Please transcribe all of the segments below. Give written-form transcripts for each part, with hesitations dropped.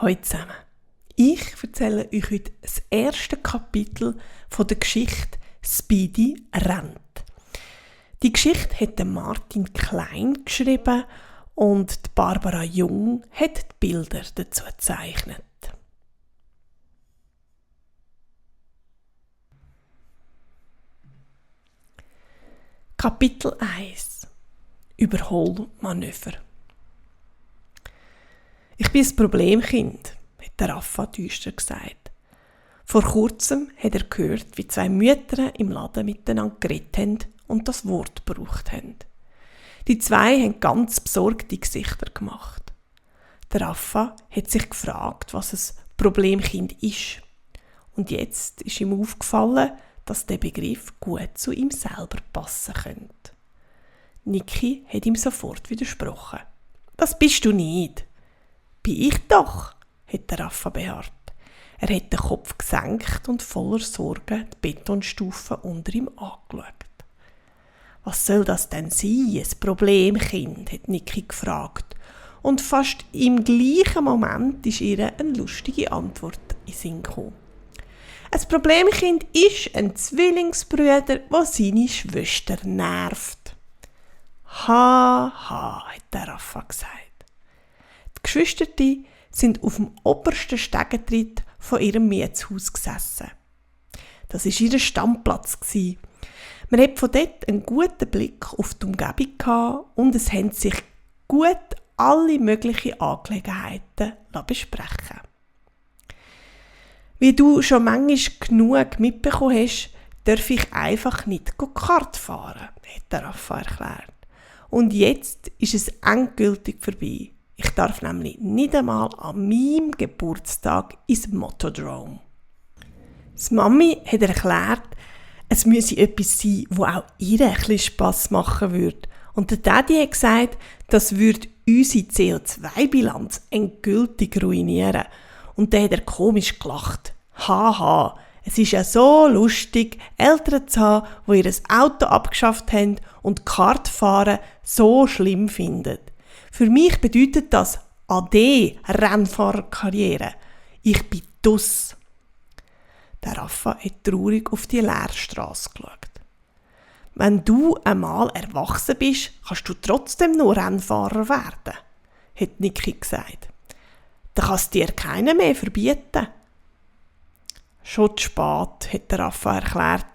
Hallo zusammen. Ich erzähle euch heute das erste Kapitel von der Geschichte «Speedy rennt». Die Geschichte hat Martin Klein geschrieben und die Barbara Jung hat die Bilder dazu gezeichnet. Kapitel 1 Überholmanöver. Ich bin ein Problemkind, hat der Raffa düster gesagt. Vor kurzem hat er gehört, wie zwei Mütter im Laden miteinander geredet haben und das Wort gebraucht haben. Die zwei haben ganz besorgte Gesichter gemacht. Der Raffa hat sich gefragt, was ein Problemkind ist. Und jetzt ist ihm aufgefallen, dass der Begriff gut zu ihm selber passen könnte. Niki hat ihm sofort widersprochen. «Das bist du nicht!» «Bin ich doch!» hat der Raffa beharrt. Er hat den Kopf gesenkt und voller Sorge die Betonstufen unter ihm angeschaut. «Was soll das denn sein, ein Problemkind?» hat Niki gefragt. Und fast im gleichen Moment ist ihr eine lustige Antwort in den Sinn gekommen. Ein Problemkind ist ein Zwillingsbruder, der seine Schwester nervt. «Ha, ha», hat der Raffa gesagt. Die Geschwister sind auf dem obersten Stegentritt von ihrem Mietshaus gesessen. Das war ihr Stammplatz. Man hat von dort einen guten Blick auf die Umgebung gehabt und es haben sich gut alle möglichen Angelegenheiten besprechen. Wie du schon manchmal genug mitbekommen hast, darf ich einfach nicht Kart fahren, hat der Raffa erklärt. Und jetzt ist es endgültig vorbei. Ich darf nämlich nicht einmal an meinem Geburtstag ins Motodrome. Die Mami hat erklärt, es müsse etwas sein, das auch ihr ein bisschen Spass machen würde. Und der Daddy hat gesagt, das würde unsere CO2-Bilanz endgültig ruinieren. Und dann hat er komisch gelacht. Haha, es ist ja so lustig, Eltern zu haben, die ihr Auto abgeschafft haben und Kartfahren so schlimm finden. Für mich bedeutet das Ade, Rennfahrerkarriere. Ich bin dus. Der Raffa hat traurig auf die Leerstrasse geschaut. Wenn du einmal erwachsen bist, kannst du trotzdem nur Rennfahrer werden, hat Niki gesagt. Dann kann es dir keiner mehr verbieten. Schon zu spät, hat der Raffa erklärt.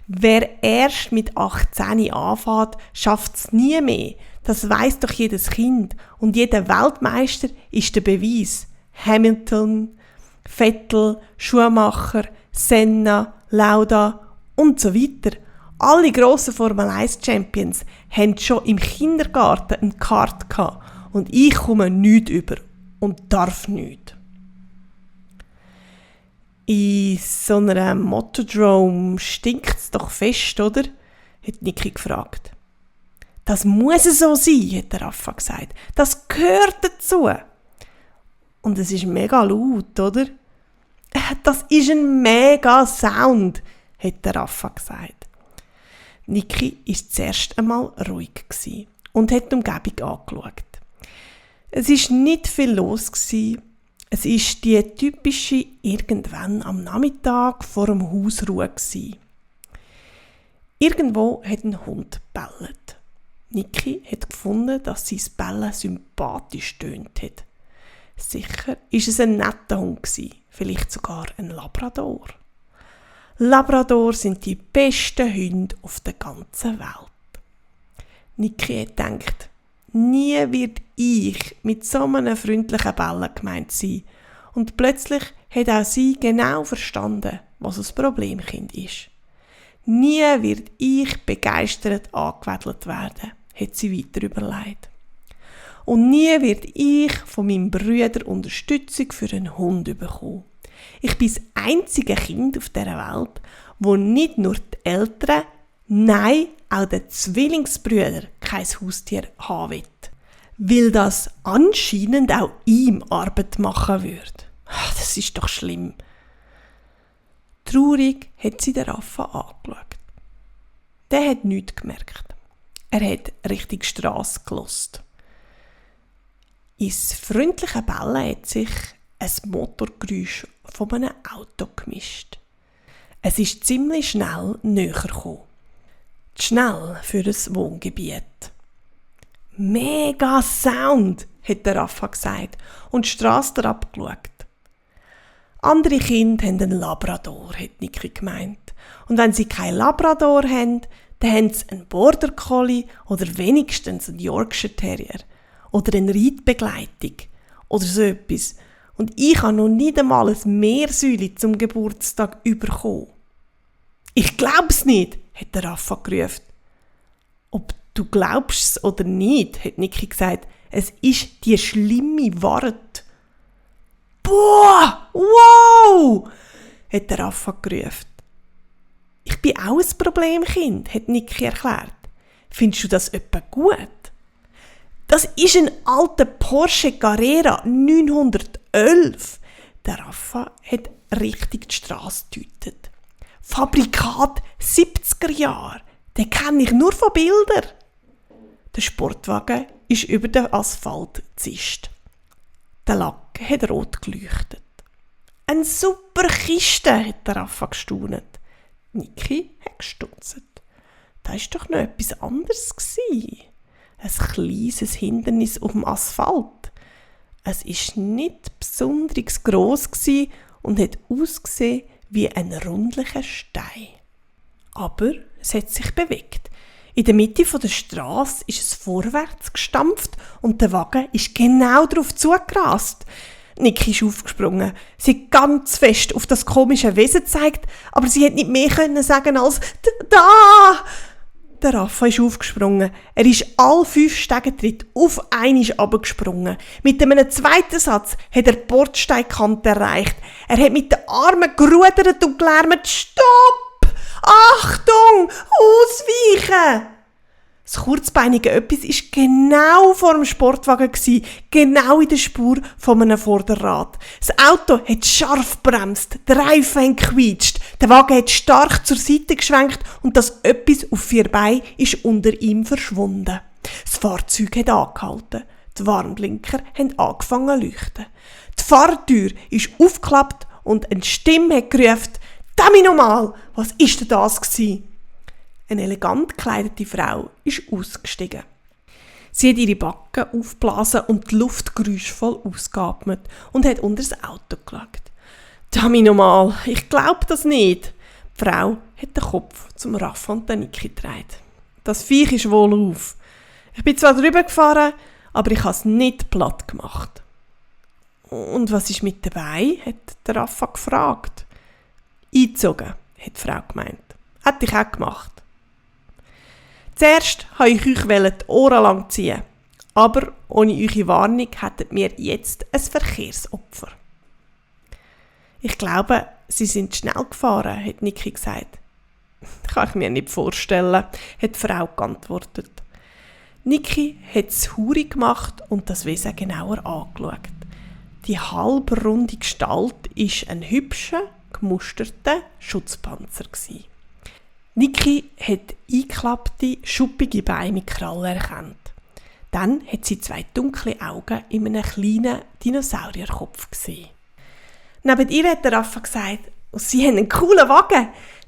Wer erst mit 18 anfängt, schafft es nie mehr. Das weiss doch jedes Kind. Und jeder Weltmeister ist der Beweis. Hamilton, Vettel, Schumacher, Senna, Lauda und so weiter. Alle grossen Formel-1-Champions haben schon im Kindergarten eine Karte gehabt. Und ich komme nichts über und darf nichts. In so einem Motodrome stinkt es doch fest, oder? Hat Niki gefragt. Das muss so sein, hat der Raffa gesagt. Das gehört dazu. Und es ist mega laut, oder? Das ist ein mega Sound, hat der Raffa gesagt. Niki war zuerst einmal ruhig und hat die Umgebung angeschaut. Es war nicht viel los. Es war die typische irgendwann am Nachmittag vor dem Haus Ruhe. Irgendwo hat ein Hund gebellt. Niki hat gefunden, dass sein Bellen sympathisch tönt hat. Sicher war es ein netter Hund, vielleicht sogar ein Labrador. Labrador sind die besten Hunde auf der ganzen Welt. Niki hat gedacht, nie wird ich mit so einem freundlichen Bellen gemeint sein. Und plötzlich hat auch sie genau verstanden, was das Problemkind ist. Nie wird ich begeistert angewedelt werden, hat sie weiter überlegt. Und nie wird ich von meinem Bruder Unterstützung für einen Hund bekommen. Ich bin das einzige Kind auf dieser Welt, wo nicht nur die Eltern, nein, auch der Zwillingsbrüder kein Haustier haben will. Weil das anscheinend auch ihm Arbeit machen würde. Das ist doch schlimm. Traurig hat sie den Raffa angeschaut. Der hat nichts gemerkt. Er hat Richtung Strasse gehört. Ins freundliche Bellen hat sich ein Motorgeräusch von einem Auto gemischt. Es ist ziemlich schnell näher gekommen. Schnell für ein Wohngebiet. «Mega Sound!» hat der Raffa gesagt und die Strasse darab geschaut. Andere Kinder haben einen Labrador, hat Niki gemeint. Und wenn sie keinen Labrador haben, dann haben sie einen Border Collie oder wenigstens einen Yorkshire Terrier. Oder eine Reitbegleitung. Oder so etwas. Und ich habe noch nicht einmal ein Meersäule zum Geburtstag bekommen. «Ich glaub's nicht!» hat der Raffa gerufen. «Ob du glaubst es oder nicht», hat Niki gesagt, «es ist die schlimme Wahrheit.» «Boah! Wow!» hat der Raffa gerufen. «Ich bin auch ein Problemkind», hat Niki erklärt. «Findest du das etwa gut?» «Das ist ein alter Porsche Carrera 911. Der Raffa hat richtig die Strasse gedeutet. «Fabrikat 70er Jahre. Den kenne ich nur von Bildern.» Der Sportwagen ist über den Asphalt gezischt. Der Lack hat rot geleuchtet. «Eine super Kiste», hat der Raffa gestaunet. Niki hat gestutzt. Da war doch noch etwas anderes. Ein kleines Hindernis auf dem Asphalt. Es war nicht besonders gross und hat ausgesehen wie ein rundlicher Stein. Aber es hat sich bewegt. In der Mitte der Strasse ist es vorwärts gestampft und der Wagen ist genau darauf zugerast. Niki ist aufgesprungen. Sie hat ganz fest auf das komische Wesen gezeigt, aber sie hat nicht mehr sagen als «Da!» Der Raffa ist aufgesprungen. Er ist alle 5 Stegentritte auf einmal runtergesprungen. Mit einem zweiten Satz hat er die Bordsteinkante erreicht. Er hat mit den Armen gerudert und gelärmt «Stopp! Achtung! Ausweichen!» Das kurzbeinige Etwas war genau vor dem Sportwagen, genau in der Spur von einem Vorderrad. Das Auto hat scharf bremst, die Reifen haben gequietscht, der Wagen hat stark zur Seite geschwenkt und das Etwas auf 4 Beinen ist unter ihm verschwunden. Das Fahrzeug hat angehalten, die Warnblinker haben angefangen zu leuchten. Die Fahrtür ist aufgeklappt und eine Stimme hat gerufen: «Dami nochmal, was ist denn das gsi?» Eine elegant gekleidete Frau ist ausgestiegen. Sie hat ihre Backen aufgeblasen und die Luft geräuschvoll ausgeatmet und hat unter das Auto geschaut. «Dami nochmal, ich glaub das nicht!» Die Frau hat den Kopf zum Raffa und den Niki gedreht. «Das Viech ist wohl auf. Ich bin zwar drüber gefahren, aber ich habe es nicht platt gemacht.» «Und was ist mit dabei?» hat der Raffa gefragt. «Eingezogen», hat die Frau gemeint. «Hätte ich auch gemacht.» «Zuerst wollte ich euch die Ohren lang ziehen, aber ohne eure Warnung hättet wir jetzt ein Verkehrsopfer.» «Ich glaube, Sie sind schnell gefahren», hat Niki gesagt. «Kann ich mir nicht vorstellen», hat die Frau geantwortet. Niki hat das Hure gemacht und das Wesen genauer angeschaut. Die halbrunde Gestalt war ein hübscher, gemusterter Schutzpanzer. Niki hat eingeklappte, schuppige Beine mit Krallen erkannt. Dann hat sie 2 dunkle Augen in einem kleinen Dinosaurierkopf gesehen. Neben ihr hat der Raffa gesagt: «Sie haben einen coolen Wagen!»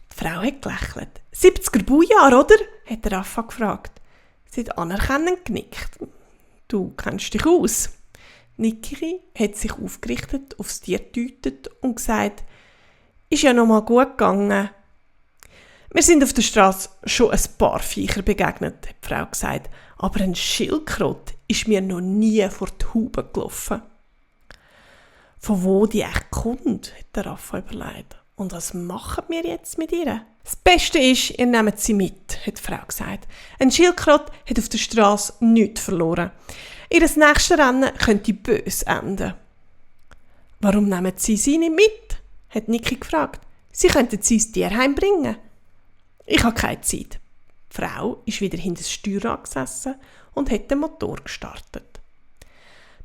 Die Frau hat gelächelt. «70er Baujahr, oder?» hat der Raffa gefragt. Sie hat anerkennend genickt. «Du kennst dich aus.» Niki hat sich aufgerichtet, aufs Tier gedeutet und gesagt: «Ist ja noch mal gut gegangen.» «Wir sind auf der Strasse schon ein paar Viecher begegnet», hat die Frau gesagt, «aber ein Schildkröte ist mir noch nie vor die Haube gelaufen.» «Von wo die echt kommt?» hat der Raffa überlegt. «Und was machen wir jetzt mit ihr?» «Das Beste ist, ihr nehmt sie mit», hat die Frau gesagt. «Ein Schildkröte hat auf der Strasse nichts verloren. Ihr nächstes Rennen könnte böse enden.» «Warum nehmen Sie nicht mit?» hat Niki gefragt. «Sie könnten sie ins Tierheim bringen.» «Ich habe keine Zeit.» Die Frau ist wieder hinter das Steuerrad gesessen und hat den Motor gestartet.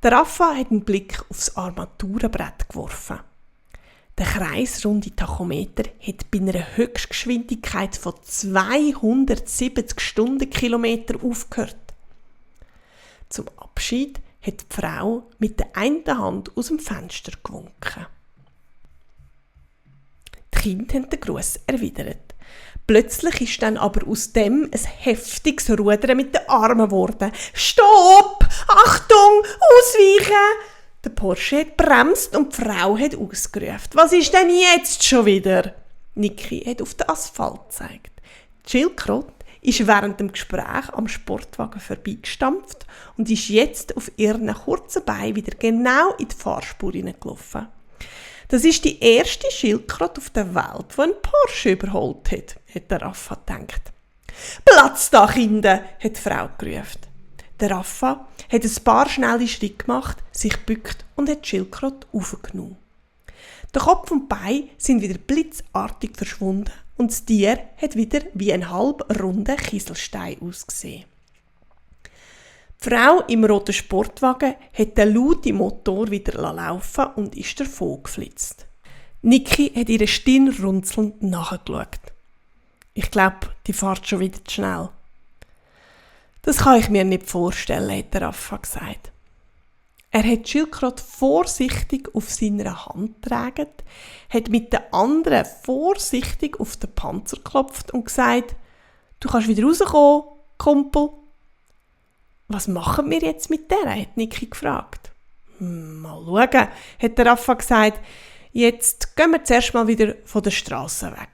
Der Raffa hat einen Blick aufs Armaturenbrett geworfen. Der kreisrunde Tachometer hat bei einer Höchstgeschwindigkeit von 270 Stundenkilometer aufgehört. Zum Abschied hat die Frau mit der einen Hand aus dem Fenster gewunken. Die Kinder haben den Gruß erwidert. Plötzlich ist dann aber aus dem ein heftiges Rudern mit den Armen geworden. «Stopp! Achtung! Ausweichen!» Der Porsche hat bremst und die Frau hat ausgerufen. «Was ist denn jetzt schon wieder?» Niki hat auf den Asphalt gezeigt. Schildkröte ist während dem Gespräch am Sportwagen vorbeigestampft und ist jetzt auf ihren kurzen Beinen wieder genau in die Fahrspur hineingelaufen. Das ist die erste Schildkröte auf der Welt, die einen Porsche überholt hat der Raffa gedacht. «Platz da, Kinder!» hat die Frau gerufen. Der Raffa hat ein paar schnelle Schritte gemacht, sich gebückt und hat die Schildkröte aufgenommen. Der Kopf und die Beine sind wieder blitzartig verschwunden und das Tier hat wieder wie ein halbrunder Kieselstein ausgesehen. Die Frau im roten Sportwagen hat den lauten Motor wieder laufen und ist davon geflitzt. Niki hat ihre Stirn runzelnd nachgeschaut. «Ich glaube, die fährt schon wieder zu schnell.» «Das kann ich mir nicht vorstellen», hat der Raffa gesagt. Er hat die Schildkröte vorsichtig auf seiner Hand getragen, hat mit der anderen vorsichtig auf den Panzer geklopft und gesagt: «Du kannst wieder rauskommen, Kumpel.» «Was machen wir jetzt mit der?» hat Niki gefragt. «Mal schauen», hat der Raffa gesagt. «Jetzt gehen wir zuerst mal wieder von der Straße weg.»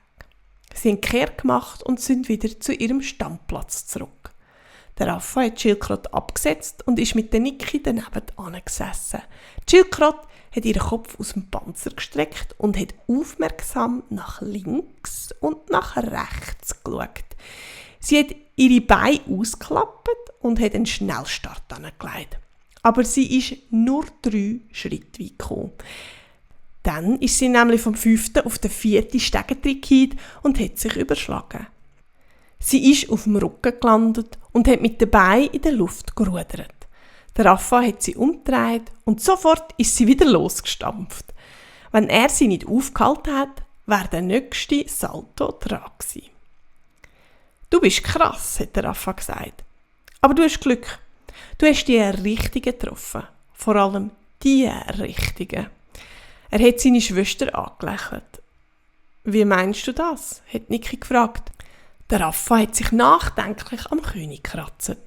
Sie haben kehrt gemacht und sind wieder zu ihrem Stammplatz zurück. Der Raffa hat die Schildkröte abgesetzt und ist mit der Niki daneben angesessen. Die Schildkröte hat ihren Kopf aus dem Panzer gestreckt und hat aufmerksam nach links und nach rechts geschaut. Sie hat ihre Beine ausgeklappt und hat einen Schnellstart angelegt. Aber sie ist nur 3 Schritte weit gekommen. Dann ist sie nämlich vom 5. auf den 4. Stegentritt gefallen und hat sich überschlagen. Sie ist auf dem Rücken gelandet und hat mit den Beinen in der Luft gerudert. Der Raffa hat sie umgedreht und sofort ist sie wieder losgestampft. Wenn er sie nicht aufgehalten hat, wäre der nächste Salto dran gewesen. «Du bist krass», hat der Raffa gesagt. «Aber du hast Glück. Du hast die Richtigen getroffen. Vor allem die Richtigen.» Er hat seine Schwester angelächelt. «Wie meinst du das?» hat Niki gefragt. Der Raffa hat sich nachdenklich am König gekratzt.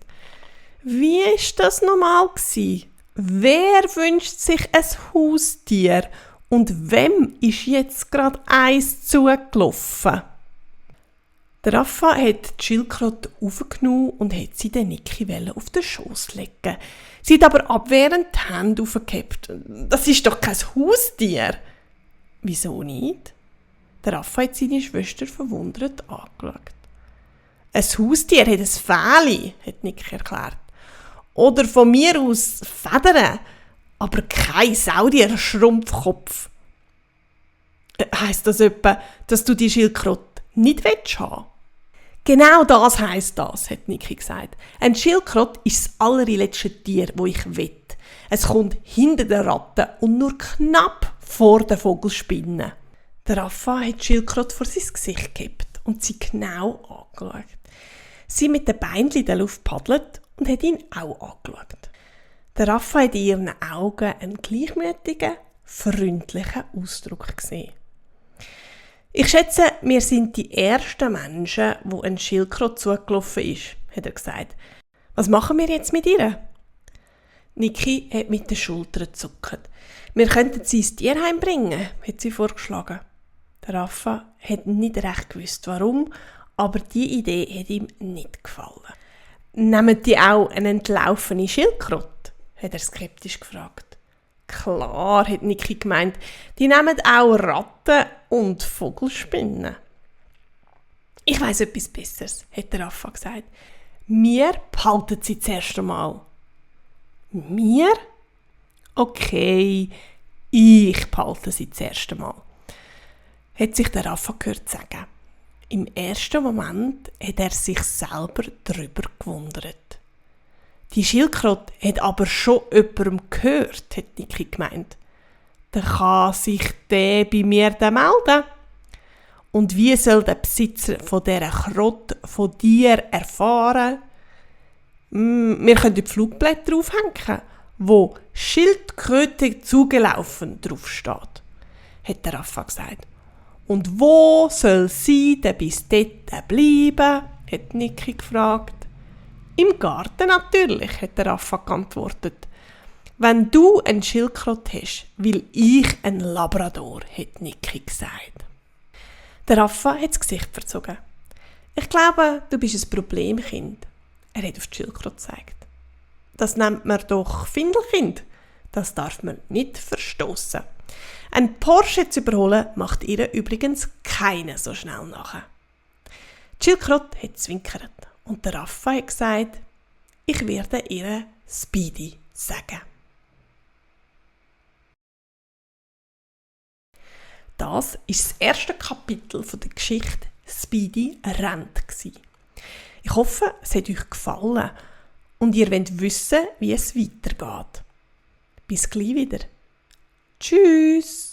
«Wie war das nochmal gewesen? Wer wünscht sich ein Haustier und wem ist jetzt gerade eins zugelaufen?» Der Raffa hat die Schildkröte aufgenommen und hat sie den Niki auf den Schoss legen. Sie hat aber abwehrend die Hände aufgehebt. «Das ist doch kein Haustier!» «Wieso nicht?» Der Raffa hat seine Schwester verwundert angeschaut. «Ein Haustier hat ein Fähli», hat Niki erklärt. «Oder von mir aus Federn, aber kein Saurier-Schrumpfkopf.» «Heisst das etwa, dass du die Schildkröte nicht haben willst?» «Genau das heisst das», hat Niki gesagt. «Ein Schildkröte ist das allerletzte Tier, das ich will. Es kommt hinter den Ratten und nur knapp vor den Vogelspinnen.» Der Raffa hat die Schildkröte vor sein Gesicht gehabt und sie genau angeschaut. Sie mit den Beinen in der Luft paddelt und hat ihn auch angeschaut. Der Raffa hat in ihren Augen einen gleichmütigen, freundlichen Ausdruck gesehen. «Ich schätze, wir sind die ersten Menschen, wo ein Schildkröte zugelaufen ist», hat er gesagt. «Was machen wir jetzt mit ihr?» Niki hat mit den Schultern gezuckt. «Wir könnten sie ins Tierheim bringen», hat sie vorgeschlagen. Der Raffa hat nicht recht gewusst, warum, aber die Idee hat ihm nicht gefallen. «Nehmen die auch eine entlaufene Schildkröte?» hat er skeptisch gefragt. «Klar», hat Niki gemeint, «die nehmen auch Ratten und Vogelspinnen.» «Ich weiss etwas Besseres», hat der Raffa gesagt. «Wir behalten sie zuerst einmal.» «Wir?» «Okay, ich behalte sie zuerst einmal», hat sich der Raffa gehört sagen. Im ersten Moment hat er sich selber darüber gewundert. Die Schildkröte hat aber schon jemandem gehört, hat Niki gemeint. Dann kann sich der bei mir dann melden. Und wie soll der Besitzer von dieser Kröte von dir erfahren? Wir können die Flugblätter aufhängen wo Schildkröte zugelaufen drauf steht, hat der Affe gesagt. Und wo soll sie denn bis dort bleiben? Hat Niki gefragt. Im Garten natürlich, hat der Affe geantwortet. Wenn du einen Schildkröte hast, will ich einen Labrador, hat Niki gesagt. Der Affe hat das Gesicht verzogen. Ich glaube, du bist ein Problemkind. Er hat auf die Schildkröte gezeigt. Das nennt man doch Findelkind. Das darf man nicht verstoßen. Ein Porsche zu überholen, macht ihr übrigens keiner so schnell nach. Die Schildkröte hat zwinkert und der Affe hat gesagt, ich werde ihr Speedy sagen. Das ist das erste Kapitel der Geschichte Speedy rennt. Ich hoffe, es hat euch gefallen und ihr wollt wissen, wie es weitergeht. Bis gleich wieder. Tschüss!